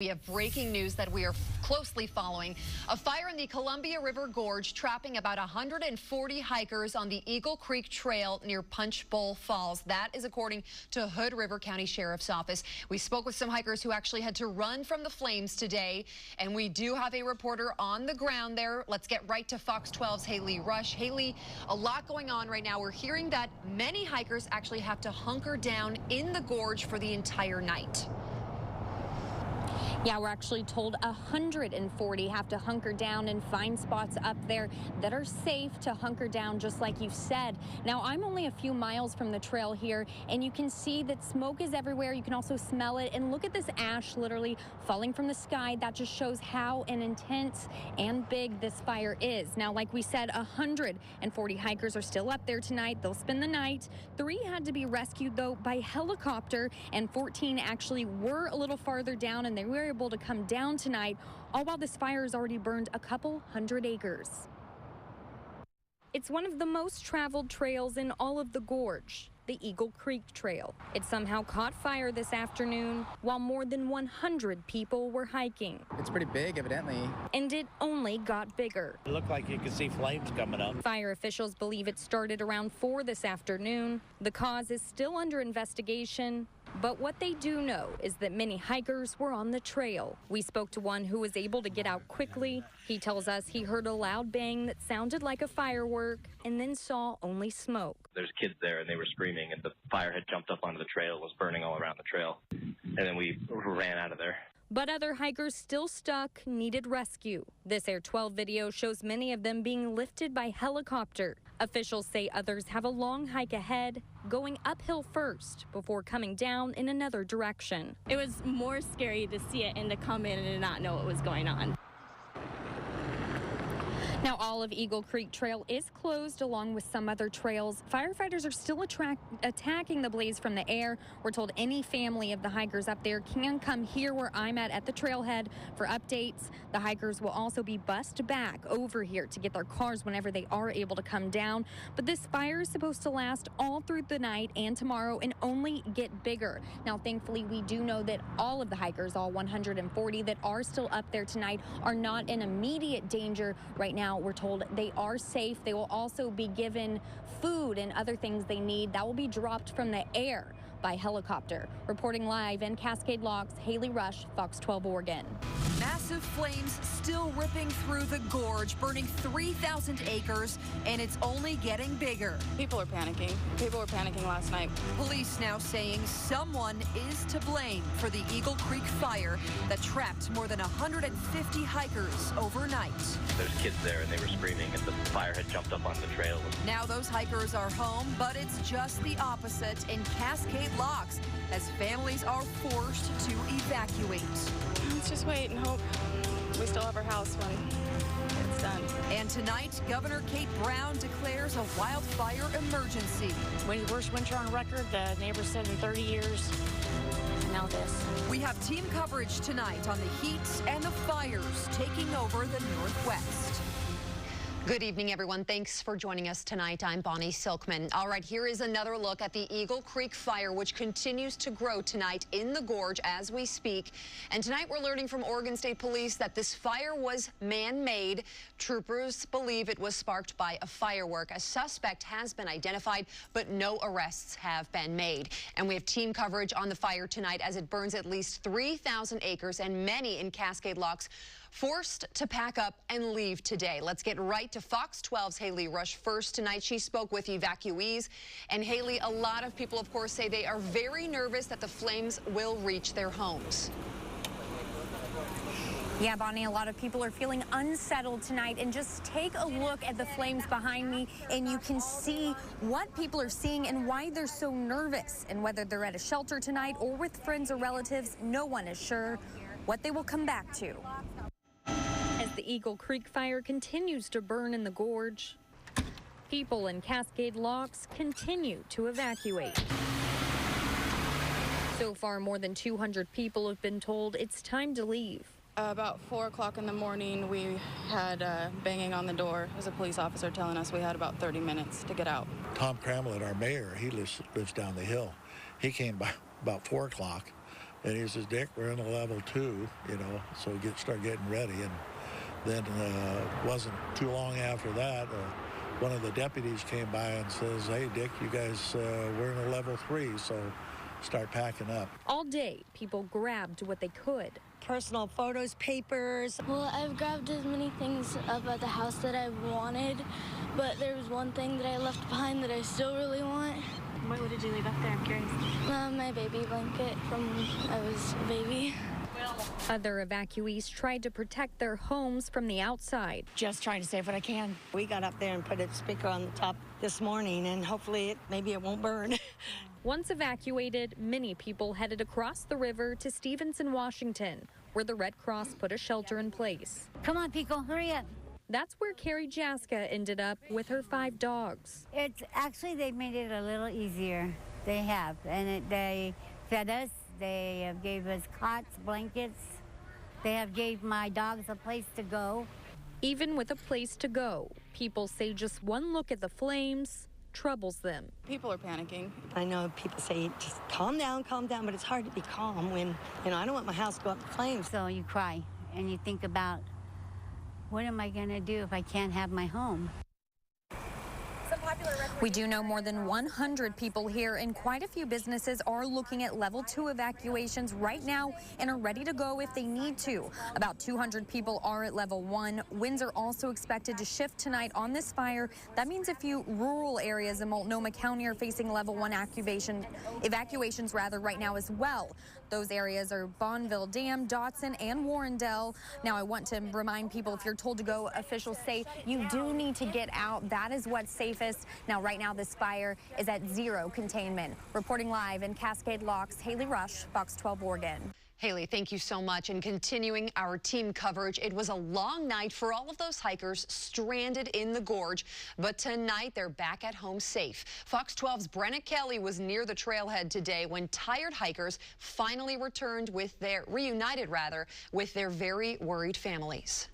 We have breaking news that we are closely following. A fire in the Columbia River Gorge trapping about 140 hikers on the Eagle Creek Trail near Punch Bowl Falls. That is according to Hood River County Sheriff's Office. We spoke with some hikers who actually had to run from the flames today, and we do have a reporter on the ground there. Let's get right to Fox 12's Haley Rush. Haley, a lot going on right now. We're hearing that many hikers actually have to hunker down in the gorge for the entire night. Yeah, we're actually told 140 have to hunker down and find spots up there that are safe to hunker down, just like you said. Now, I'm only a few miles from the trail here, and you can see that smoke is everywhere. You can also smell it. And look at this ash literally falling from the sky. That just shows how intense and big this fire is. Now, like we said, 140 hikers are still up there tonight. They'll spend the night. 3 had to be rescued, though, by helicopter, and 14 actually were a little farther down, and they were able to come down tonight, all while this fire has already burned a couple hundred acres. It's one of the most traveled trails in all of the gorge, the Eagle Creek Trail. It somehow caught fire this afternoon while more than 100 people were hiking. It's pretty big, evidently. And it only got bigger. It looked like you could see flames coming up. Fire officials believe it started around 4 this afternoon. The cause is still under investigation. But what they do know is that many hikers were on the trail. We spoke to one who was able to get out quickly. He tells us he heard a loud bang that sounded like a firework and then saw only smoke. There's kids there and they were screaming, and the fire had jumped up onto the trail, was burning all around the trail. And then we ran out of there. But other hikers still stuck needed rescue. This Air 12 video shows many of them being lifted by helicopter. Officials say others have a long hike ahead, going uphill first before coming down in another direction. It was more scary to see it and to come in and to not know what was going on. Now, all of Eagle Creek Trail is closed along with some other trails. Firefighters are still attacking the blaze from the air. We're told any family of the hikers up there can come here where I'm at the trailhead for updates. The hikers will also be bussed back over here to get their cars whenever they are able to come down. But this fire is supposed to last all through the night and tomorrow and only get bigger. Now, thankfully, we do know that all of the hikers, all 140 that are still up there tonight, are not in immediate danger right now. We're told they are safe. They will also be given food and other things they need. That will be dropped from the air by helicopter. Reporting live in Cascade Locks, Haley Rush, Fox 12 Oregon. Massive flames still ripping through the gorge, burning 3,000 acres, and it's only getting bigger. People are panicking. People were panicking last night. Police now saying someone is to blame for the Eagle Creek fire that trapped more than 150 hikers overnight. There's kids there and they were screaming, and the fire had jumped up onto the trail. Now those hikers are home, but it's just the opposite in Cascade Locks as families are forced to evacuate. Let's just wait and hope we still have our house when it's done. And tonight, Governor Kate Brown declares a wildfire emergency. Worst winter on record, the neighbors said in 30 years. Now this. We have team coverage tonight on the heat and the fires taking over the Northwest. Good evening, everyone. Thanks for joining us tonight. I'm Bonnie Silkman. All right, here is another look at the Eagle Creek fire, which continues to grow tonight in the gorge as we speak. And tonight we're learning from Oregon State Police that this fire was man-made. Troopers believe it was sparked by a firework. A suspect has been identified, but no arrests have been made. And we have team coverage on the fire tonight as it burns at least 3,000 acres, and many in Cascade Locks forced to pack up and leave today. Let's get right to Fox 12's Haley Rush first tonight. She spoke with evacuees. And Haley, a lot of people, of course, say they are very nervous that the flames will reach their homes. Yeah, Bonnie, a lot of people are feeling unsettled tonight. And just take a look at the flames behind me, and you can see what people are seeing and why they're so nervous. And whether they're at a shelter tonight or with friends or relatives, no one is sure what they will come back to. As the Eagle Creek fire continues to burn in the gorge, people in Cascade Locks continue to evacuate. So far, more than 200 people have been told it's time to leave. About 4 o'clock in the morning, we had banging on the door. It was a police officer telling us we had about 30 minutes to get out. Tom Cramlett, our mayor, he lives down the hill. He came by about 4 o'clock And he says, Dick, we're in a level 2, so we start getting ready. And then wasn't too long after that, one of the deputies came by and says, hey, Dick, you guys, we're in a level 3, so start packing up. All day, people grabbed what they could. Personal photos, papers. Well, I've grabbed as many things up at the house that I wanted, but there was one thing that I left behind that I still really want. What did you leave up there? I'm curious. My baby blanket from when I was a baby. Other evacuees tried to protect their homes from the outside. Just trying to save what I can. We got up there and put a speaker on the top this morning, and hopefully maybe it won't burn. Once evacuated, many people headed across the river to Stevenson, Washington, where the Red Cross put a shelter in place. Come on, Pico, hurry up. That's where Carrie Jaska ended up with her 5 dogs. It's actually, they made it a little easier. They have, and they fed us. They gave us cots, blankets. They have gave my dogs a place to go. Even with a place to go, people say just one look at the flames troubles them. People are panicking. I know people say, just calm down, but it's hard to be calm when, I don't want my house to go up in flames. So you cry and you think about, what am I going to do if I can't have my home? We do know more than 100 people here, and quite a few businesses are looking at level 2 evacuations right now and are ready to go if they need to. About 200 people are at level 1. Winds are also expected to shift tonight on this fire. That means a few rural areas in Multnomah County are facing level 1 evacuations right now as well. Those areas are Bonneville Dam, Dotson, and Warrendale. Now, I want to remind people, if you're told to go, officials say you do need to get out. That is what's safest. Now, right now, this fire is at 0 containment. Reporting live in Cascade Locks, Haley Rush, Fox 12 Oregon. Haley, thank you so much. And continuing our team coverage, it was a long night for all of those hikers stranded in the gorge. But tonight, they're back at home safe. Fox 12's Brenna Kelly was near the trailhead today when tired hikers finally reunited with their very worried families.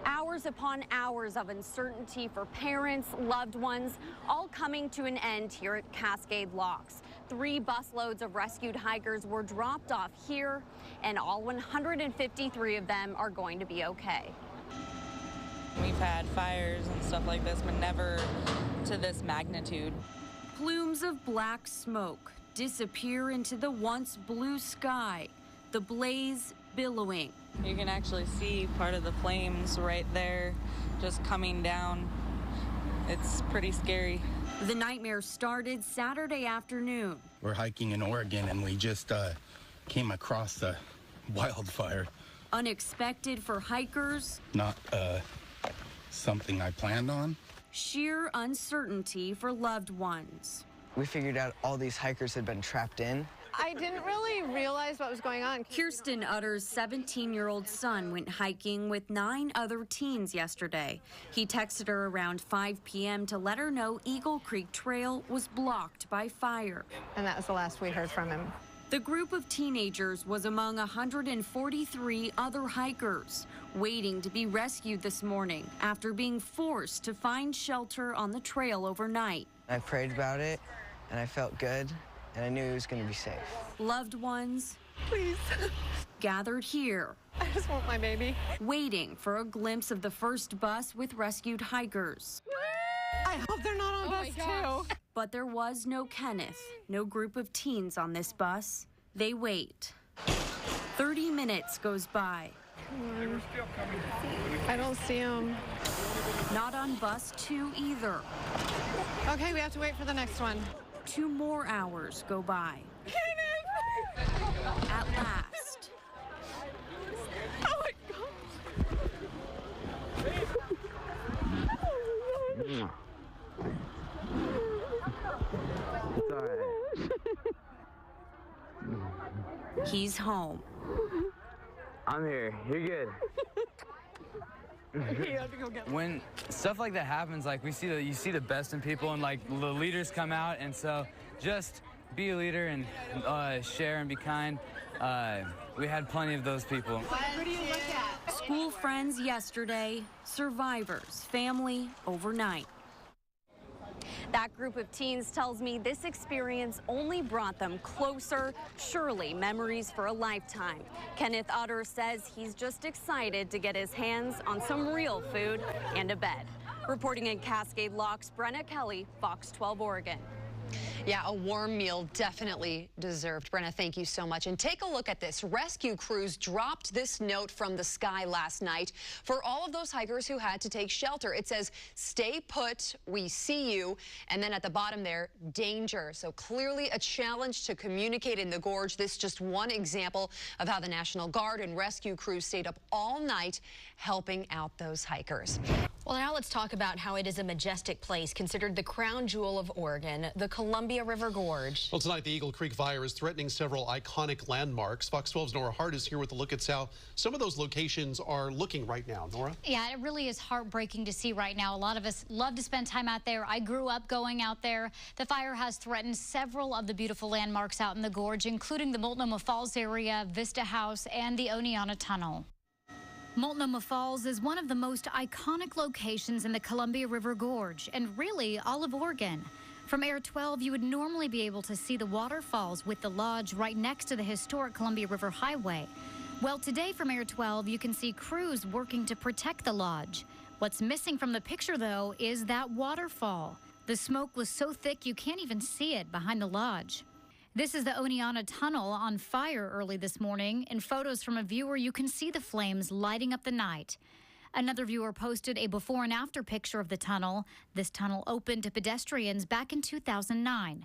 Hours upon hours of uncertainty for parents, loved ones, all coming to an end here at Cascade Locks. 3 busloads of rescued hikers were dropped off here, and all 153 of them are going to be okay. We've had fires and stuff like this, but never to this magnitude. Plumes of black smoke disappear into the once blue sky, the blaze billowing. You can actually see part of the flames right there just coming down. It's pretty scary. The nightmare started Saturday afternoon. We're hiking in Oregon and we just came across a wildfire. Unexpected for hikers. Not something I planned on. Sheer uncertainty for loved ones. We figured out all these hikers had been trapped in. I didn't really realize what was going on. Kirsten Utter's 17-year-old son went hiking with 9 other teens yesterday. He texted her around 5 p.m. to let her know Eagle Creek Trail was blocked by fire. And that was the last we heard from him. The group of teenagers was among 143 other hikers waiting to be rescued this morning after being forced to find shelter on the trail overnight. I prayed about it and I felt good. And I knew he was going to be safe. Loved ones, please, gathered here. I just want my baby. Waiting for a glimpse of the first bus with rescued hikers. I hope they're not on bus too. But there was no Kenneth, no group of teens on this bus. They wait. 30 minutes goes by. I don't see them. Not on bus 2 either. Okay, we have to wait for the next one. 2 more hours go by. At last. Oh my God. It's all right. He's home. I'm here. You're good. You have to go get when stuff like that happens, like you see the best in people, and like the leaders come out, and so just be a leader and share and be kind. We had plenty of those people. What do you look at? School friends yesterday, survivors, family overnight. That group of teens tells me this experience only brought them closer, surely memories for a lifetime. Kenneth Utter says he's just excited to get his hands on some real food and a bed. Reporting in Cascade Locks, Brenna Kelly, Fox 12 Oregon. Yeah, a warm meal definitely deserved. Brenna, thank you so much. And take a look at this. Rescue crews dropped this note from the sky last night for all of those hikers who had to take shelter. It says, "Stay put, we see you." And then at the bottom there, danger. So clearly a challenge to communicate in the gorge. This is just one example of how the National Guard and rescue crews stayed up all night helping out those hikers. Well, now let's talk about how it is a majestic place, considered the crown jewel of Oregon, the Columbia River Gorge. Well, tonight the Eagle Creek fire is threatening several iconic landmarks. Fox 12's Nora Hart is here with a look at how some of those locations are looking right now. Nora? Yeah, it really is heartbreaking to see right now. A lot of us love to spend time out there. I grew up going out there. The fire has threatened several of the beautiful landmarks out in the gorge, including the Multnomah Falls area, Vista House, and the Oneonta Tunnel. Multnomah Falls is one of the most iconic locations in the Columbia River Gorge, and really all of Oregon. From Air 12, you would normally be able to see the waterfalls with the lodge right next to the historic Columbia River Highway. Well, today from Air 12, you can see crews working to protect the lodge. What's missing from the picture, though, is that waterfall. The smoke was so thick you can't even see it behind the lodge. This is the Oneonta Tunnel on fire early this morning. In photos from a viewer, you can see the flames lighting up the night. Another viewer posted a before and after picture of the tunnel. This tunnel opened to pedestrians back in 2009.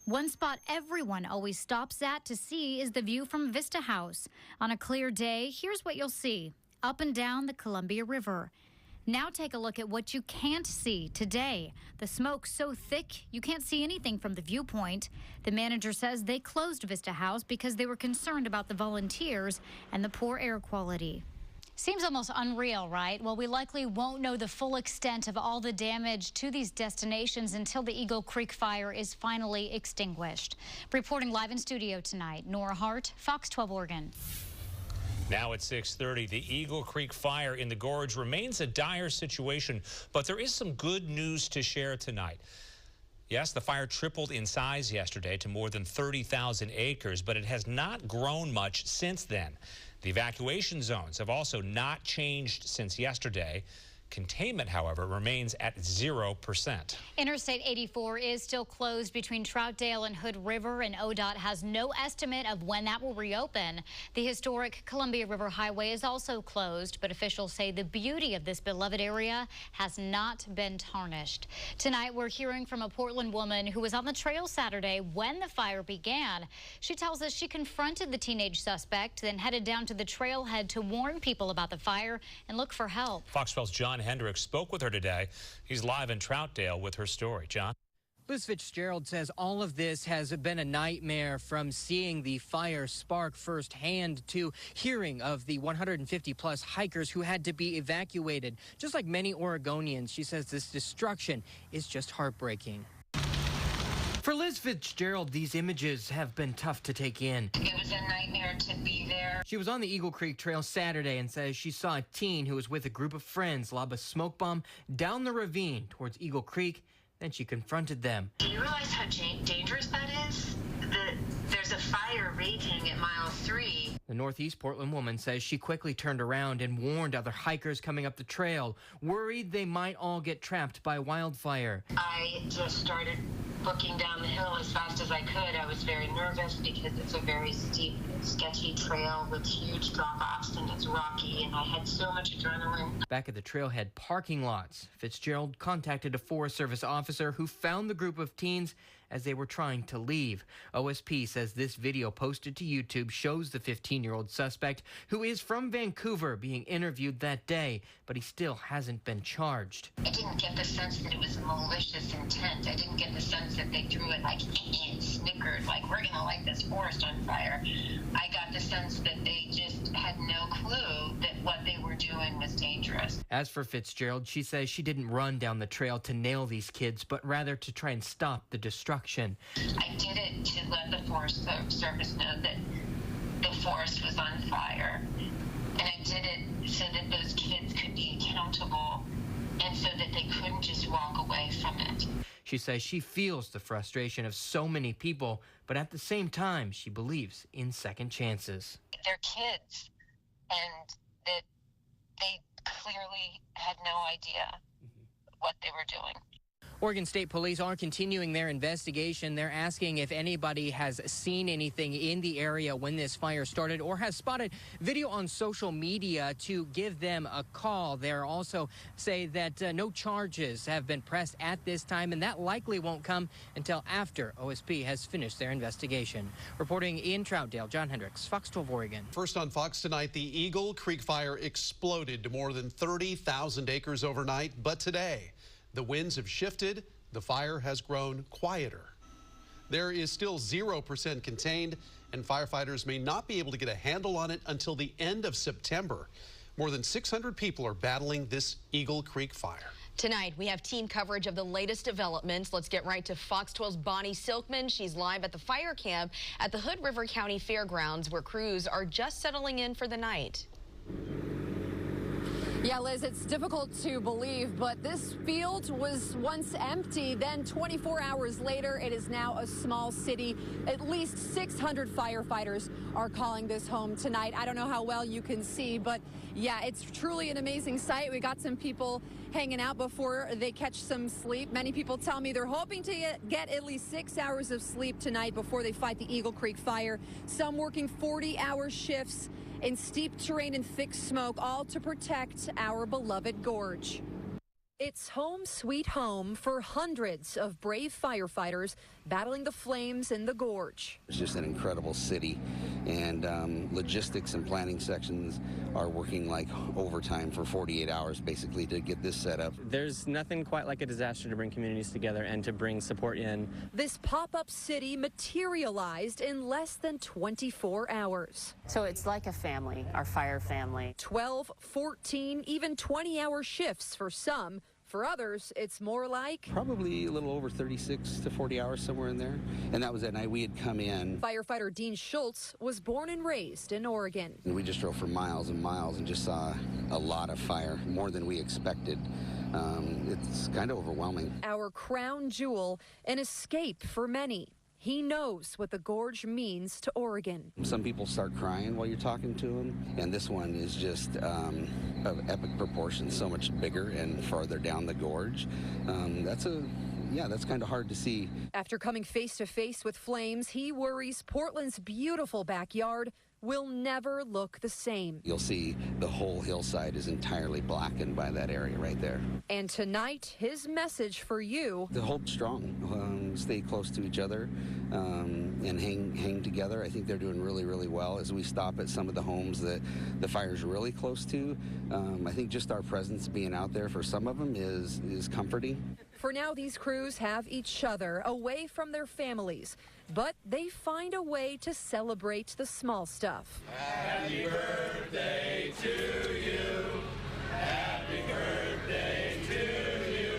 One spot everyone always stops at to see is the view from Vista House. On a clear day, here's what you'll see. Up and down the Columbia River. Now take a look at what you can't see today. The smoke's so thick you can't see anything from the viewpoint. The manager says they closed Vista House because they were concerned about the volunteers and the poor air quality. Seems almost unreal, right? Well, we likely won't know the full extent of all the damage to these destinations until the Eagle Creek fire is finally extinguished. Reporting live in studio tonight, Nora Hart, Fox 12 Oregon. Now at 6:30, the Eagle Creek fire in the gorge remains a dire situation, but there is some good news to share tonight. Yes, the fire tripled in size yesterday to more than 30,000 acres, but it has not grown much since then. The evacuation zones have also not changed since yesterday. Containment, however, remains at 0%. Interstate 84 is still closed between Troutdale and Hood River, and ODOT has no estimate of when that will reopen. The historic Columbia River Highway is also closed, but officials say the beauty of this beloved area has not been tarnished. Tonight, we're hearing from a Portland woman who was on the trail Saturday when the fire began. She tells us she confronted the teenage suspect, then headed down to the trailhead to warn people about the fire and look for help. Fox 12's John Hendricks spoke with her today. He's live in Troutdale with her story. John? Liz Fitzgerald says all of this has been a nightmare, from seeing the fire spark firsthand to hearing of the 150-plus hikers who had to be evacuated. Just like many Oregonians, she says this destruction is just heartbreaking. For Liz Fitzgerald, these images have been tough to take in. It was a nightmare to be there. She was on the Eagle Creek Trail Saturday and says she saw a teen who was with a group of friends lob a smoke bomb down the ravine towards Eagle Creek. Then she confronted them. Do you realize how dangerous that is? There's a fire raging at mile 3. The Northeast Portland woman says she quickly turned around and warned other hikers coming up the trail, worried they might all get trapped by wildfire. I just started looking down the hill as fast as I could. I was very nervous because it's a very steep, sketchy trail with huge drop-offs and it's rocky, and I had so much adrenaline. Back at the trailhead parking lots, Fitzgerald contacted a Forest Service officer who found the group of teens as they were trying to leave. OSP says this video posted to YouTube shows the 15-year-old suspect, who is from Vancouver, being interviewed that day, but he still hasn't been charged. I didn't get the sense that it was malicious intent. I didn't get the sense that they threw it like and snickered, like we're gonna light this forest on fire. I got the sense that they just had no clue that what they were doing was dangerous. As for Fitzgerald, she says she didn't run down the trail to nail these kids, but rather to try and stop the destruction. I did it to let the Forest Service know that the forest was on fire. And I did it so that those kids could be accountable and so that they couldn't just walk away from it. She She says she feels the frustration of so many people, but at the same time, she believes in second chances. They're kids, and that they clearly had no idea what they were doing. Oregon State Police are continuing their investigation. They're asking if anybody has seen anything in the area when this fire started or has spotted video on social media to give them a call. They also say that no charges have been pressed at this time, and that likely won't come until after OSP has finished their investigation. Reporting in Troutdale, John Hendricks, Fox 12 Oregon. First on Fox tonight, the Eagle Creek fire exploded to more than 30,000 acres overnight, but today, the winds have shifted. The fire has grown quieter. There is still 0% contained, and firefighters may not be able to get a handle on it until the end of September. More than 600 people are battling this Eagle Creek fire. Tonight, we have team coverage of the latest developments. Let's get right to Fox 12's Bonnie Silkman. She's live at the fire camp at the Hood River County Fairgrounds, where crews are just settling in for the night. Yeah, Liz, it's difficult to believe, but this field was once empty. Then 24 hours later, it is now a small city. At least 600 firefighters are calling this home tonight. I don't know how well you can see, but yeah, it's truly an amazing sight. We got some people hanging out before they catch some sleep. Many people tell me they're hoping to get at least 6 hours of sleep tonight before they fight the Eagle Creek fire. Some working 40-hour shifts in steep terrain and thick smoke, all to protect our beloved gorge. It's home sweet home for hundreds of brave firefighters battling the flames in the gorge. It's just an incredible city, and logistics and planning sections are working like overtime for 48 hours basically to get this set up. There's nothing quite like a disaster to bring communities together and to bring support in. This pop-up city materialized in less than 24 hours. So it's like a family, our fire family. 12, 14, even 20-hour shifts for some. For others, it's more like probably a little over 36 to 40 hours, somewhere in there. And that was at night. We had come in. Firefighter Dean Schultz was born and raised in Oregon. And we just drove for miles and miles and just saw a lot of fire, more than we expected. It's kind of overwhelming. Our crown jewel, an escape for many. He knows what the gorge means to Oregon. Some people start crying while you're talking to them, and this one is just of epic proportions, so much bigger and farther down the gorge. That's kind of hard to see. After coming face to face with flames, he worries Portland's beautiful backyard will never look the same. You'll see the whole hillside is entirely blackened by that area right there. And tonight, his message for you. To hold strong, stay close to each other, and hang together. I think they're doing really, really well as we stop at some of the homes that the fire's really close to. I think just our presence being out there for some of them is comforting. For now, these crews have each other away from their families, but they find a way to celebrate the small stuff. Happy birthday to you. Happy birthday to you.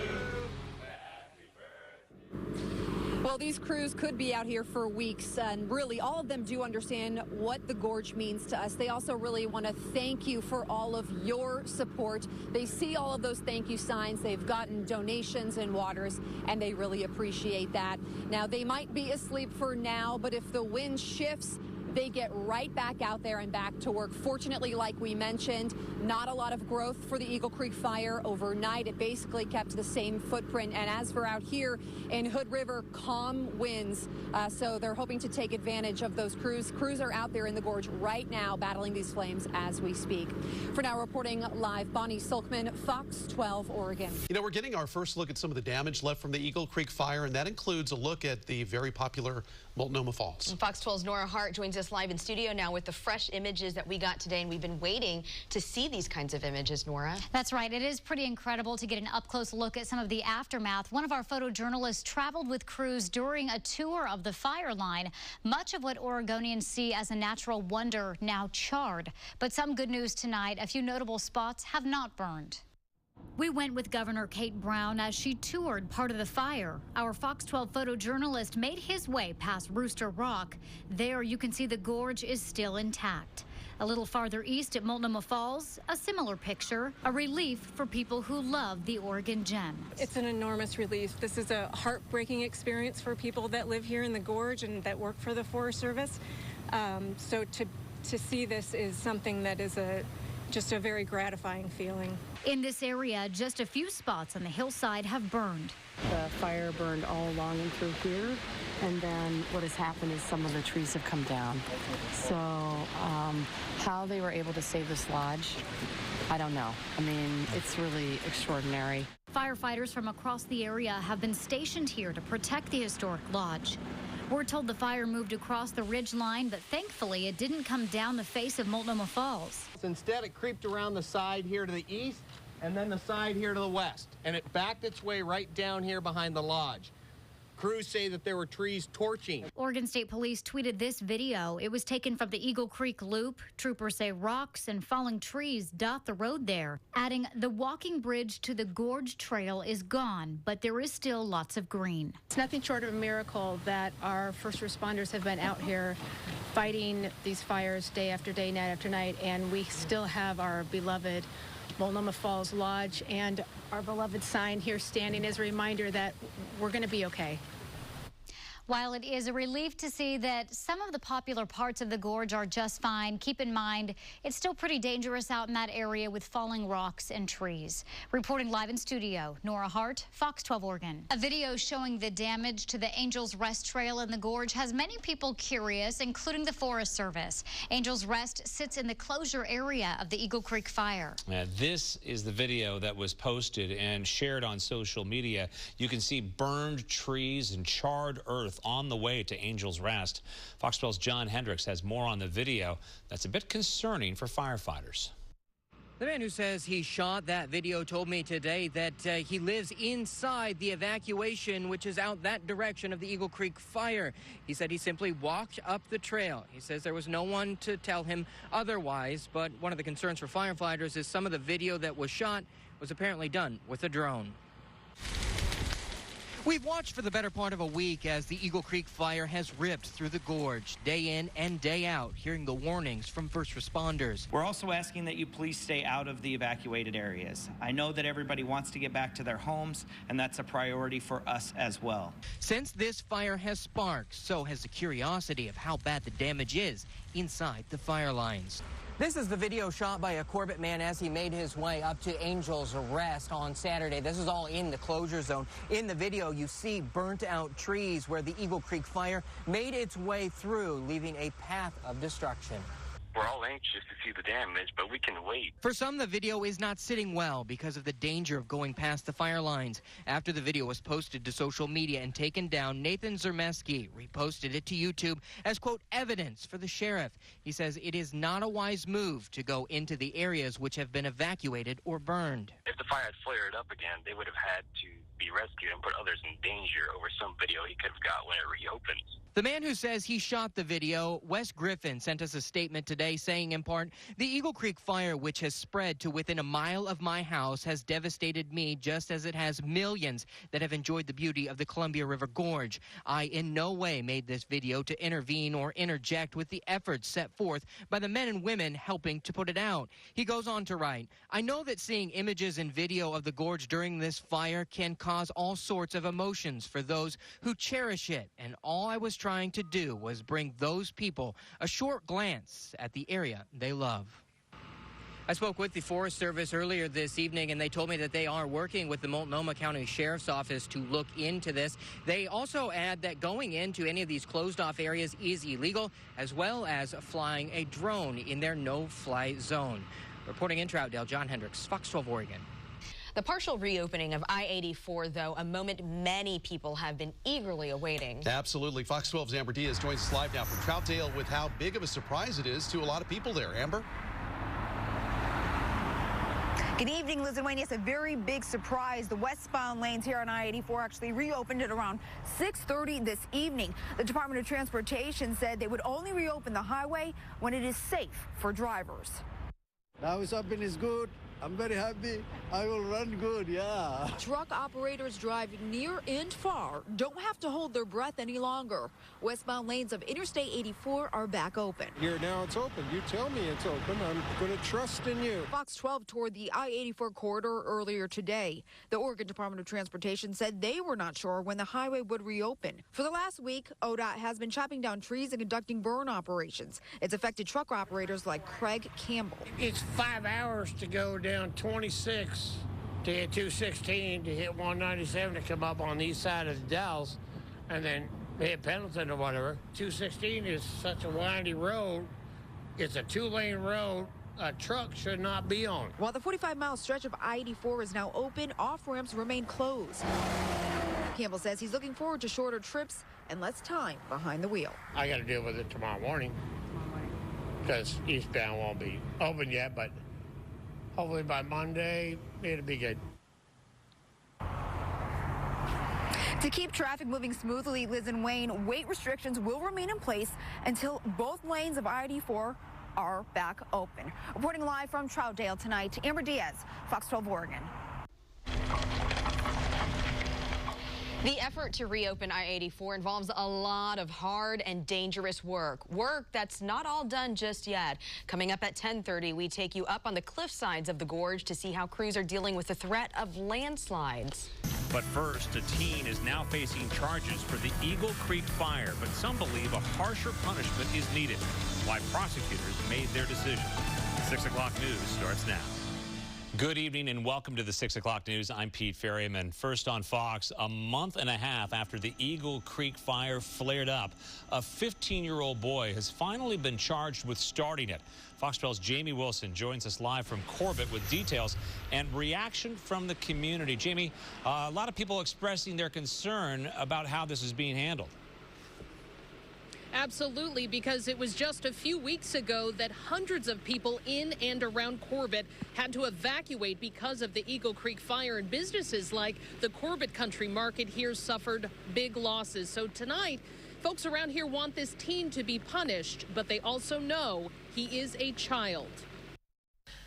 Well, these crews could be out here for weeks, and really all of them do understand what the gorge means to us. They also really want to thank you for all of your support. They see all of those thank you signs. They've gotten donations and waters, and they really appreciate that. Now, they might be asleep for now, but if the wind shifts, they get right back out there and back to work. Fortunately, like we mentioned, not a lot of growth for the Eagle Creek fire overnight. It basically kept the same footprint. And as for out here in Hood River, calm winds. So they're hoping to take advantage of those crews. Crews are out there in the gorge right now battling these flames as we speak. For now, reporting live, Bonnie Silkman, Fox 12, Oregon. You know, we're getting our first look at some of the damage left from the Eagle Creek fire, and that includes a look at the very popular Multnomah Falls. And Fox 12's Nora Hart joins us live in studio now with the fresh images that we got today, and we've been waiting to see these kinds of images, Nora. That's right. It is pretty incredible to get an up-close look at some of the aftermath. One of our photojournalists traveled with crews during a tour of the fire line. Much of what Oregonians see as a natural wonder now charred. But some good news tonight. A few notable spots have not burned. We went with Governor Kate Brown as she toured part of the fire. Our Fox 12 photojournalist made his way past Rooster Rock. There you can see the gorge is still intact. A little farther east at Multnomah Falls, a similar picture, a relief for people who love the Oregon gem. It's an enormous relief. This is a heartbreaking experience for people that live here in the gorge and that work for the Forest Service. So to see this is something that is just a very gratifying feeling. In this area, just a few spots on the hillside have burned. The fire burned all along and through here, and then what has happened is some of the trees have come down. So how they were able to save this lodge, I don't know. I mean, it's really extraordinary. Firefighters from across the area have been stationed here to protect the historic lodge. We're told the fire moved across the ridge line, but thankfully it didn't come down the face of Multnomah Falls. Instead, it creeped around the side here to the east and then the side here to the west, and it backed its way right down here behind the lodge. Crews say that there were trees torching. Oregon State Police tweeted this video. It was taken from the Eagle Creek Loop. Troopers say rocks and falling trees dot the road there, adding the walking bridge to the Gorge Trail is gone, but there is still lots of green. It's nothing short of a miracle that our first responders have been out here fighting these fires day after day, night after night, and we still have our beloved Multnomah Falls Lodge and our beloved sign here standing as a reminder that we're going to be okay. While it is a relief to see that some of the popular parts of the gorge are just fine, keep in mind it's still pretty dangerous out in that area with falling rocks and trees. Reporting live in studio, Nora Hart, Fox 12 Oregon. A video showing the damage to the Angel's Rest Trail in the gorge has many people curious, including the Forest Service. Angel's Rest sits in the closure area of the Eagle Creek fire. This is the video that was posted and shared on social media. You can see burned trees and charred earth on the way to Angel's Rest. Fox 12's John Hendricks has more on the video that's a bit concerning for firefighters. The man who says he shot that video told me today that he lives inside the evacuation, which is out that direction of the Eagle Creek fire. He said he simply walked up the trail. He says there was no one to tell him otherwise, but one of the concerns for firefighters is some of the video that was shot was apparently done with a drone. We've watched for the better part of a week as the Eagle Creek fire has ripped through the gorge, day in and day out, hearing the warnings from first responders. We're also asking that you please stay out of the evacuated areas. I know that everybody wants to get back to their homes, and that's a priority for us as well. Since this fire has sparked, so has the curiosity of how bad the damage is inside the fire lines. This is the video shot by a Corbett man as he made his way up to Angel's Rest on Saturday. This is all in the closure zone. In the video, you see burnt out trees where the Eagle Creek fire made its way through, leaving a path of destruction. We're all anxious to see the damage, but we can wait. For some, the video is not sitting well because of the danger of going past the fire lines. After the video was posted to social media and taken down, Nathan Zermeski reposted it to YouTube as, quote, evidence for the sheriff. He says it is not a wise move to go into the areas which have been evacuated or burned. If the fire had flared up again, they would have had to be rescued and put others in danger over some video he could have got when it reopens. The man who says he shot the video, Wes Griffin, sent us a statement today saying, in part, the Eagle Creek fire, which has spread to within a mile of my house, has devastated me just as it has millions that have enjoyed the beauty of the Columbia River Gorge. I in no way made this video to intervene or interject with the efforts set forth by the men and women helping to put it out. He goes on to write, I know that seeing images and video of the gorge during this fire can cause all sorts of emotions for those who cherish it, and all I was trying to do was bring those people a short glance at the area they love. I spoke with the Forest Service earlier this evening, and they told me that they are working with the Multnomah County Sheriff's Office to look into this. They also add that going into any of these closed-off areas is illegal, as well as flying a drone in their no-fly zone. Reporting in Troutdale, John Hendricks, Fox 12 Oregon. The partial reopening of I-84, though, a moment many people have been eagerly awaiting. Absolutely. Fox 12's Amber Diaz joins us live now from Troutdale with how big of a surprise it is to a lot of people there. Amber? Good evening, Liz and Wayne. It's a very big surprise. The westbound lanes here on I-84 actually reopened at around 6:30 this evening. The Department of Transportation said they would only reopen the highway when it is safe for drivers. Now it's open, is good. I'm very happy. I will run good, yeah. Truck operators driving near and far don't have to hold their breath any longer. Westbound lanes of Interstate 84 are back open. Here now it's open. You tell me it's open. I'm going to trust in you. Fox 12 toured the I-84 corridor earlier today. The Oregon Department of Transportation said they were not sure when the highway would reopen. For the last week, ODOT has been chopping down trees and conducting burn operations. It's affected truck operators like Craig Campbell. It's 5 hours to go down 26 to hit 216 to hit 197 to come up on the east side of the Dalles and then hit Pendleton or whatever. 216 is such a windy road. It's a 2-lane road. A truck should not be on. While the 45-mile stretch of I-84 is now open, off-ramps remain closed. Campbell says he's looking forward to shorter trips and less time behind the wheel. I got to deal with it tomorrow morning because eastbound won't be open yet, but hopefully by Monday it'll be good. To keep traffic moving smoothly, Liz and Wayne, weight restrictions will remain in place until both lanes of I-84 are back open. Reporting live from Troutdale tonight, Amber Diaz, Fox 12 Oregon. The effort to reopen I-84 involves a lot of hard and dangerous work that's not all done just yet. Coming up at 10:30, we take you up on the cliff sides of the gorge to see how crews are dealing with the threat of landslides. But first, a teen is now facing charges for the Eagle Creek fire, but some believe a harsher punishment is needed. Why prosecutors made their decision. 6 o'clock news starts now. Good evening and welcome to the 6 o'clock news. I'm Pete Ferryman. First on Fox, a month and a half after the Eagle Creek fire flared up, a 15-year-old boy has finally been charged with starting it. Fox 12's Jamie Wilson joins us live from Corbett with details and reaction from the community. Jamie, a lot of people expressing their concern about how this is being handled. Absolutely, because it was just a few weeks ago that hundreds of people in and around Corbett had to evacuate because of the Eagle Creek fire, and businesses like the Corbett Country Market here suffered big losses. So tonight, folks around here want this teen to be punished, but they also know he is a child.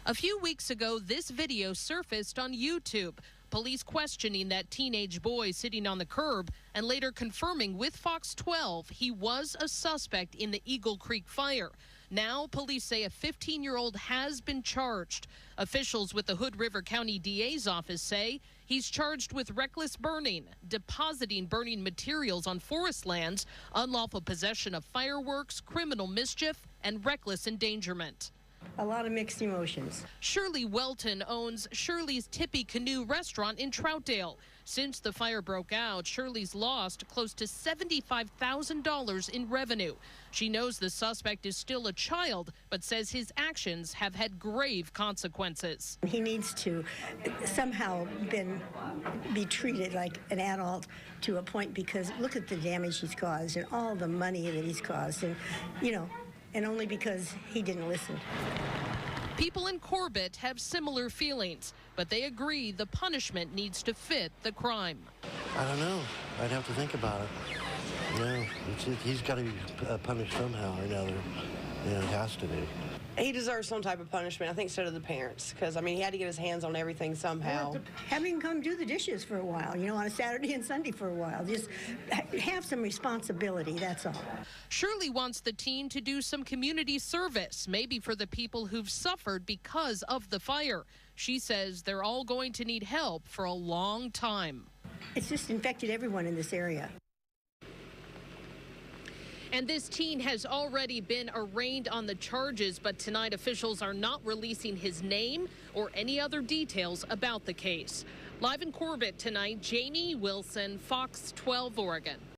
A few weeks ago, this video surfaced on YouTube. Police questioning that teenage boy sitting on the curb and later confirming with Fox 12 he was a suspect in the Eagle Creek fire. Now, police say a 15-year-old has been charged. Officials with the Hood River County DA's office say he's charged with reckless burning, depositing burning materials on forest lands, unlawful possession of fireworks, criminal mischief, and reckless endangerment. A lot of mixed emotions. Shirley Welton owns Shirley's Tippy Canoe restaurant in Troutdale. Since the fire broke out, Shirley's lost close to $75,000 in revenue. She knows the suspect is still a child, but says his actions have had grave consequences. He needs to somehow be treated like an adult to a point, because look at the damage he's caused and all the money that he's caused, and and only because he didn't listen. People in Corbett have similar feelings, but they agree the punishment needs to fit the crime. I don't know. I'd have to think about it. He's got to be punished somehow or another. It has to be. He deserves some type of punishment, I think, so do the parents, because, I mean, he had to get his hands on everything somehow. Having him come do the dishes for a while, on a Saturday and Sunday for a while. Just have some responsibility, that's all. Shirley wants the teen to do some community service, maybe for the people who've suffered because of the fire. She says they're all going to need help for a long time. It's just infected everyone in this area. And this teen has already been arraigned on the charges, but tonight officials are not releasing his name or any other details about the case. Live in Corbett tonight, Jamie Wilson, Fox 12 Oregon.